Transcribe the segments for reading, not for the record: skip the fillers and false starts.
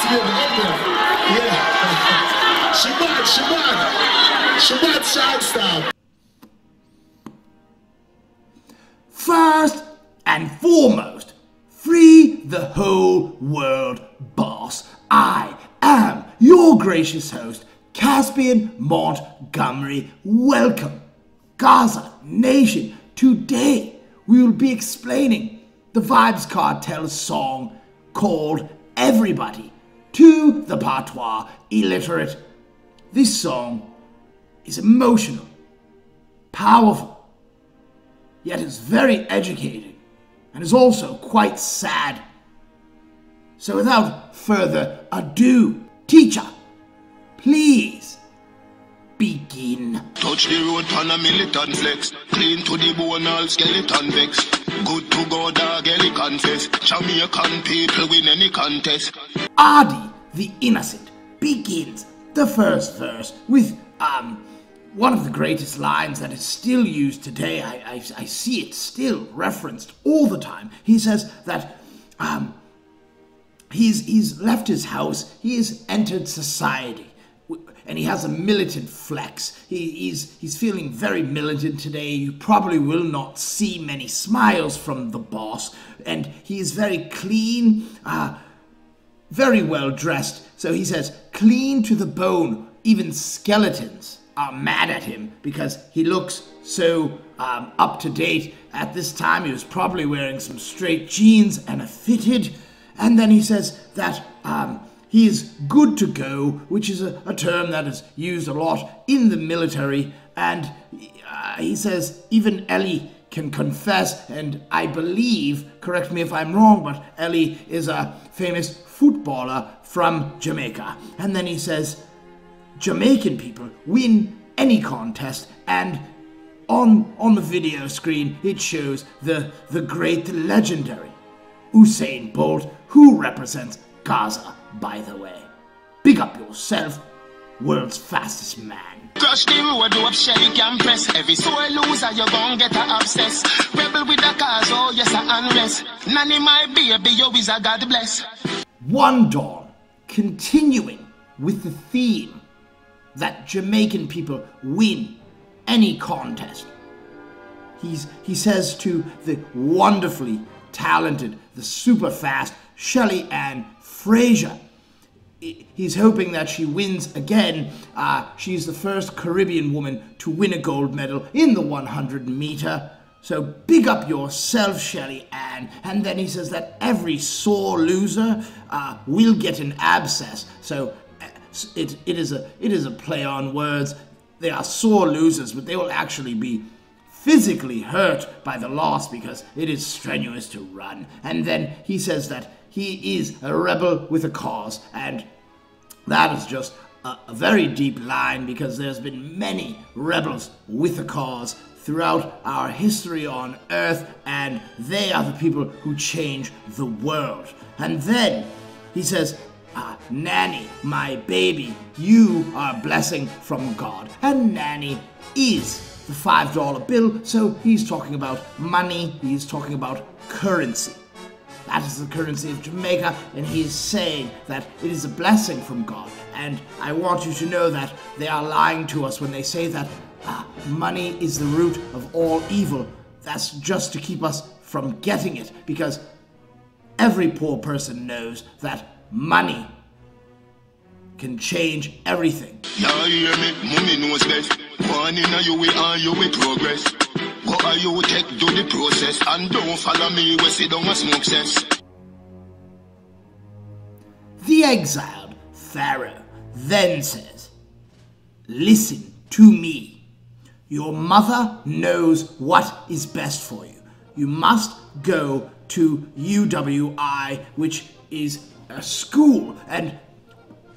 Yeah. Shabbat, side style. First and foremost, free the whole world, boss. I am your gracious host, Caspian Montgomery. Welcome, Gaza Nation. Today, we will be explaining the Vybz Kartel song called Everybody to the patois illiterate. This song is emotional, powerful, yet is very educating and is also quite sad. So without further ado, teacher, please begin. Touch the road on a militant flex. Clean to the bone, all skeleton vex. Good to go, dog, any confess. Jamaican people win any contest. Adi the Innocent begins the first verse with one of the greatest lines that is still used today. I see it still referenced all the time. He says that he's left his house, he has entered society, and he has a militant flex. He's feeling very militant today. You probably will not see many smiles from the boss, and he is very clean, very well dressed. So he says, clean to the bone. Even skeletons are mad at him because he looks so up to date. At this time, he was probably wearing some straight jeans and a fitted. And then he says that he is good to go, which is a term that is used a lot in the military. And he says even Ellie can confess, and I believe, correct me if I'm wrong, but Ellie is a famous footballer from Jamaica. And then he says Jamaican people win any contest, and on the video screen it shows the great, the legendary Usain Bolt, who represents Gaza, by the way. Big up yourself, world's fastest man. Crush the road up, Shelly can press. Every sore loser, you gon' get a obsess. Rebel with a cause, oh yes, a unrest. Nanny, my baby, you is a God bless. One Dawn, continuing with the theme that Jamaican people win any contest. He says to the wonderfully talented, the super fast Shelly Ann Fraser, he's hoping that she wins again. She's the first Caribbean woman to win a gold medal in the 100 meter. So big up yourself, Shelly Ann. And then he says that every sore loser will get an abscess. So it is a play on words. They are sore losers, but they will actually be physically hurt by the loss because it is strenuous to run. And then he says that he is a rebel with a cause, and that is just a very deep line, because there's been many rebels with a cause throughout our history on Earth, and they are the people who change the world. And then he says, Nanny, my baby, you are a blessing from God. And Nanny is the $5 bill, so he's talking about money, he's talking about currency. That is the currency of Jamaica, and he is saying that it is a blessing from God. And I want you to know that they are lying to us when they say that money is the root of all evil. That's just to keep us from getting it, because every poor person knows that money can change everything. Yeah, you hear me? Mommy knows best. One in a you will and you will progress. Go and you will take do the process, and don't follow me we sit down and smoke cess. The exiled Pharaoh then says, listen to me. Your mother knows what is best for you. You must go to UWI, which is a school, and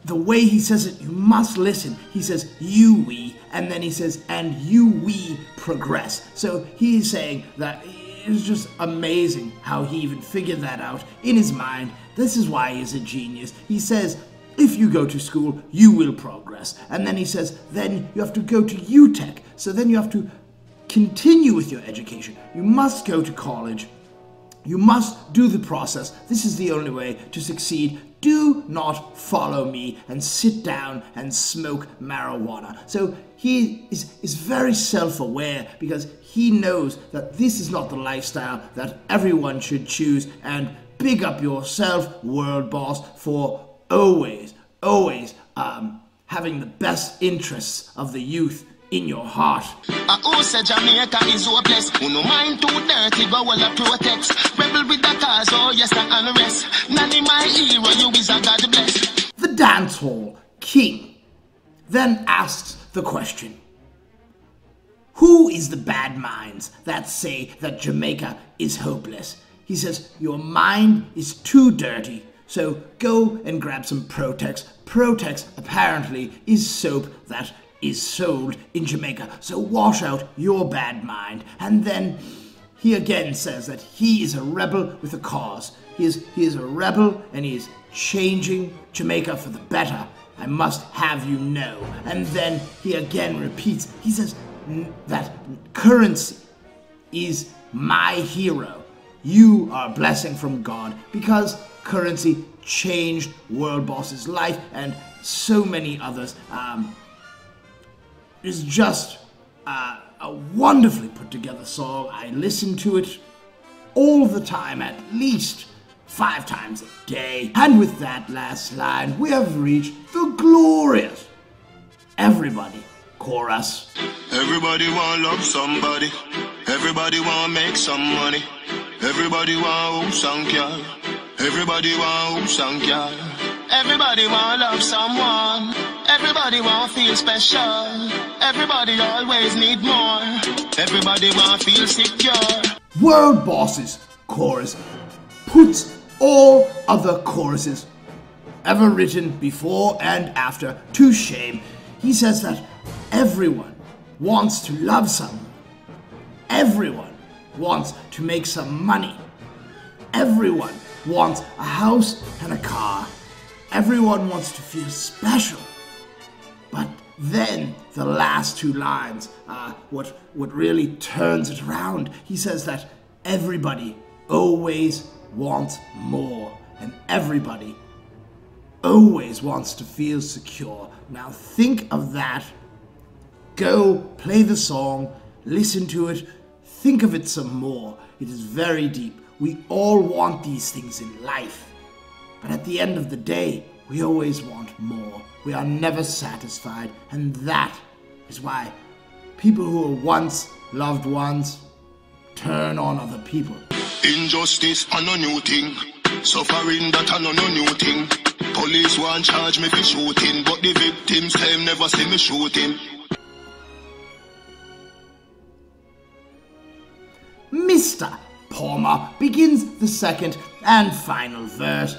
the way he says it, you must listen. He says, you, we, and then he says, and you, we progress. So he's saying that it's just amazing how he even figured that out in his mind. This is why he's a genius. He says, if you go to school, you will progress. And then he says, then you have to go to UTech. So then you have to continue with your education. You must go to college. You must do the process. This is the only way to succeed. do not follow me and sit down and smoke marijuana. So he is very self-aware because he knows that this is not the lifestyle that everyone should choose. And big up yourself, world boss, for always having the best interests of the youth in your heart. Who said Jamaica is hopeless? Who no mind too dirty, go well a protects. Rebel with the cause, oh yes, and unrest. Nanny my hero, you is a God bless. The dancehall king then asks the question, who is the bad minds that say that Jamaica is hopeless? He says, your mind is too dirty, so go and grab some Protex. Protex apparently is soap that is sold in Jamaica, so wash out your bad mind. And then he again says that he is a rebel with a cause. He is a rebel and he is changing Jamaica for the better. I must have you know. And then he again repeats, he says that currency is my hero. You are a blessing from God, because currency changed World Boss's life and so many others. It's just a wonderfully put together song. I listen to it all the time, at least 5 times a day. And with that last line, we have reached the glorious Everybody chorus. Everybody want love somebody. Everybody want make some money. Everybody want who sunk y'all. Everybody want who sunk y'all. Everybody want love someone. Everybody want feel special. Everybody always need more. Everybody want feel secure. World Boss's chorus puts all other choruses ever written before and after to shame. He says that everyone wants to love someone. Everyone wants to make some money. Everyone wants a house and a car. Everyone wants to feel special. But then the last 2 lines are what really turns it around. He says that everybody always wants more, and everybody always wants to feel secure. Now think of that. Go play the song, listen to it, think of it some more. It is very deep. We all want these things in life. But at the end of the day, we always want more. We are never satisfied. And that is why people who were once loved ones turn on other people. Injustice are no new thing. Suffering that are no new thing. Police want charge me for shooting, but the victims them never see me shooting. Mr. Palmer begins the second and final verse.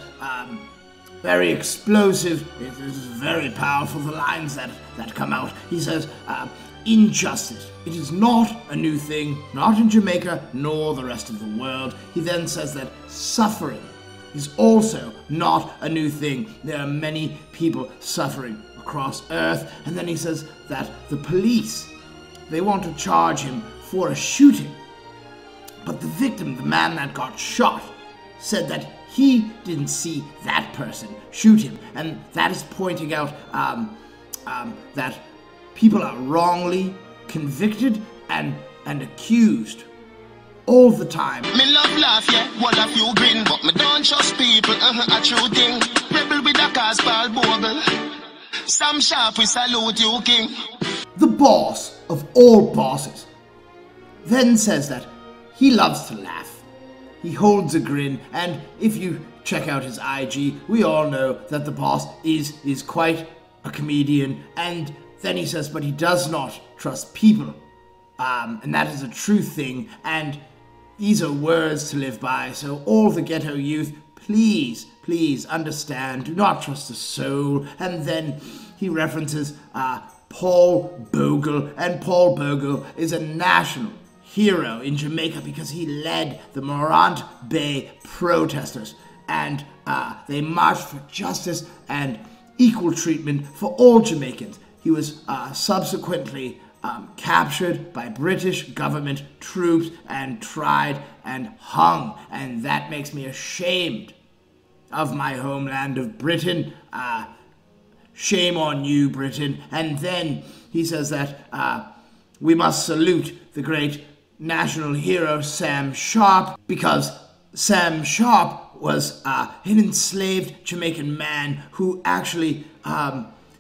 Very explosive. It is very powerful, the lines that come out. He says, injustice. It is not a new thing, not in Jamaica, nor the rest of the world. He then says that suffering is also not a new thing. There are many people suffering across Earth. And then he says that the police, they want to charge him for a shooting. But the victim, the man that got shot, said that he didn't see that person shoot him. And that is pointing out that people are wrongly convicted and accused all the time. Me love laugh, yeah, what a few grin, but me don't trust people, a true thing. Rebel with a cause, Paul Bogle. Sam Sharp, we salute you, king. The boss of all bosses then says that he loves to laugh. He holds a grin, and if you check out his IG, we all know that the boss is quite a comedian. And then he says, but he does not trust people. And that is a true thing, and these are words to live by. So all the ghetto youth, please understand, do not trust a soul. And then he references Paul Bogle, and Paul Bogle is a national hero in Jamaica because he led the Morant Bay protesters, and they marched for justice and equal treatment for all Jamaicans. He was subsequently captured by British government troops and tried and hung, and that makes me ashamed my homeland of Britain. Shame on you, Britain. And then he says that we must salute the great national hero Sam Sharpe, because Sam Sharpe was an enslaved Jamaican man who actually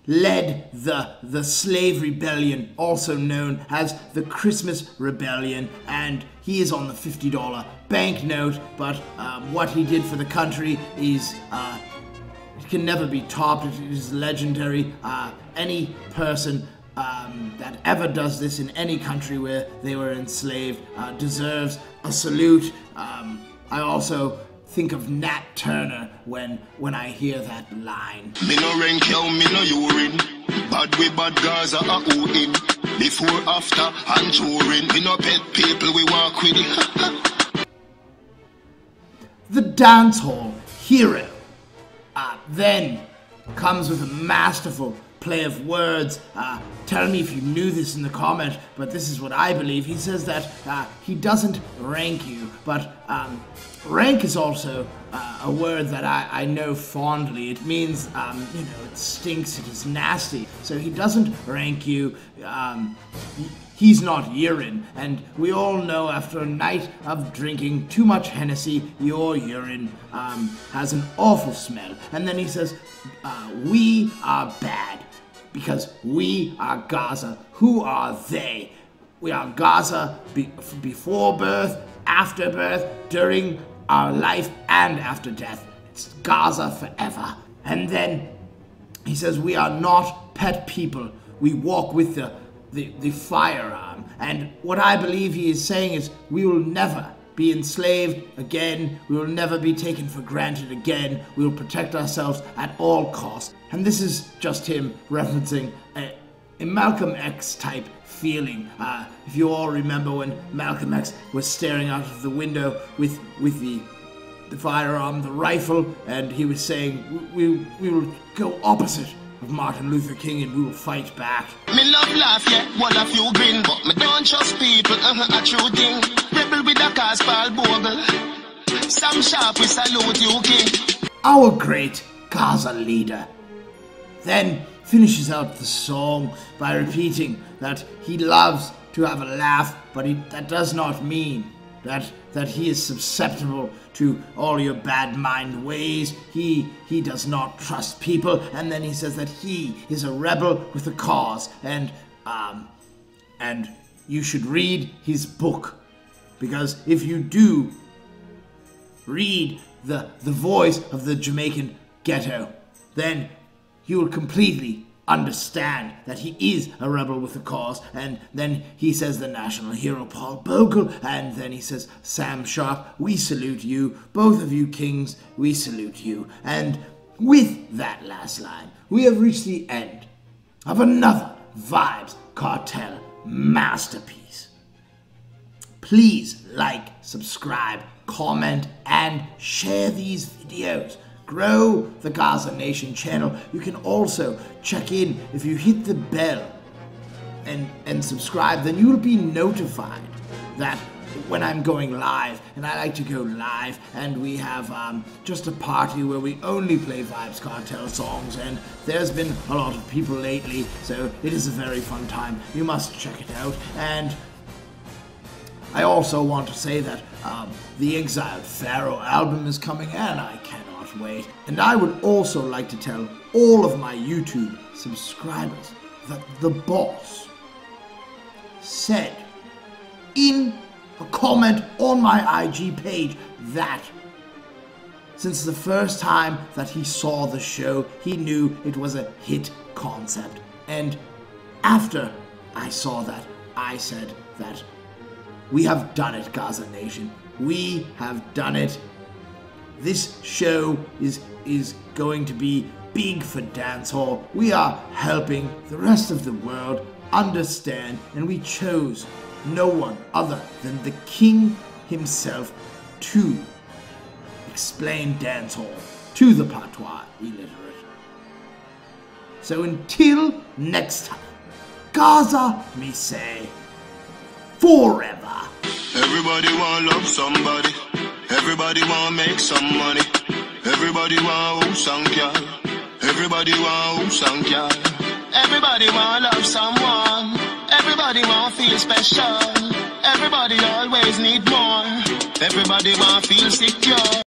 led the slave rebellion, also known as the Christmas Rebellion, and he is on the $50 banknote, but what he did for the country is it can never be topped. It is legendary. Any person that ever does this in any country where they were enslaved deserves a salute. I also think of Nat Turner when I hear that line. Me no rank yo, me no urine. Bad we bad Gaza a who in. Before, after, and during. We no pet people, we walk with it. The dancehall hero then comes with a masterful play of words. Tell me if you knew this in the comment, but this is what I believe. He says that he doesn't rank you, but rank is also a word that I know fondly. It means, it stinks, it is nasty. So he doesn't rank you. He's not urine, and we all know after a night of drinking too much Hennessy, your urine has an awful smell. And then he says, we are bad because we are Gaza. Who are they? We are Gaza before birth, after birth, during our life, and after death. It's Gaza forever. And then he says, we are not pet people. We walk with the firearm. And what I believe he is saying is we will never be enslaved again. We will never be taken for granted again. We will protect ourselves at all costs. And this is just him referencing a Malcolm X type feeling. If you all remember when Malcolm X was staring out of the window with the firearm, the rifle, and he was saying, we will go opposite of Martin Luther King and we will fight back. Me love laugh, yeah, one of you grin, but me don't trust people, a true thing. Rebel with a cause called Bogle. Sam Sharpe, we salute you, king. Our great Gaza leader then finishes out the song by repeating that he loves to have a laugh, but that does not mean that he is susceptible to all your bad mind ways. He does not trust people, and then he says that he is a rebel with a cause, and you should read his book, because if you do read the voice of the Jamaican ghetto, then you will completely understand that he is a rebel with a cause. And then he says the national hero Paul Bogle, and then he says Sam Sharpe, we salute you, both of you kings, we salute you. And with that last line, we have reached the end of another Vybz Kartel masterpiece. Please like, subscribe, comment, and share these videos. Grow the Gaza Nation channel. You can also check in if you hit the bell and subscribe, then you will be notified that when I'm going live, and I like to go live, and we have just a party where we only play Vybz Kartel songs, and there's been a lot of people lately, so it is a very fun time. You must check it out. And I also want to say that the Exiled Pharaoh album is coming, and I cannot wait. And I would also like to tell all of my YouTube subscribers that the boss said in a comment on my IG page that since the first time that he saw the show, he knew it was a hit concept. And after I saw that, I said that we have done it, Gaza Nation. We have done it. This show is going to be big for dancehall. We are helping the rest of the world understand, and we chose no one other than the king himself to explain dancehall to the patois illiterate. So until next time, Gaza me say forever. Everybody wanna love somebody. Everybody wanna make some money. Everybody want house and car. Everybody want house and car. Everybody want love someone. Everybody want feel special. Everybody always need more. Everybody want feel secure.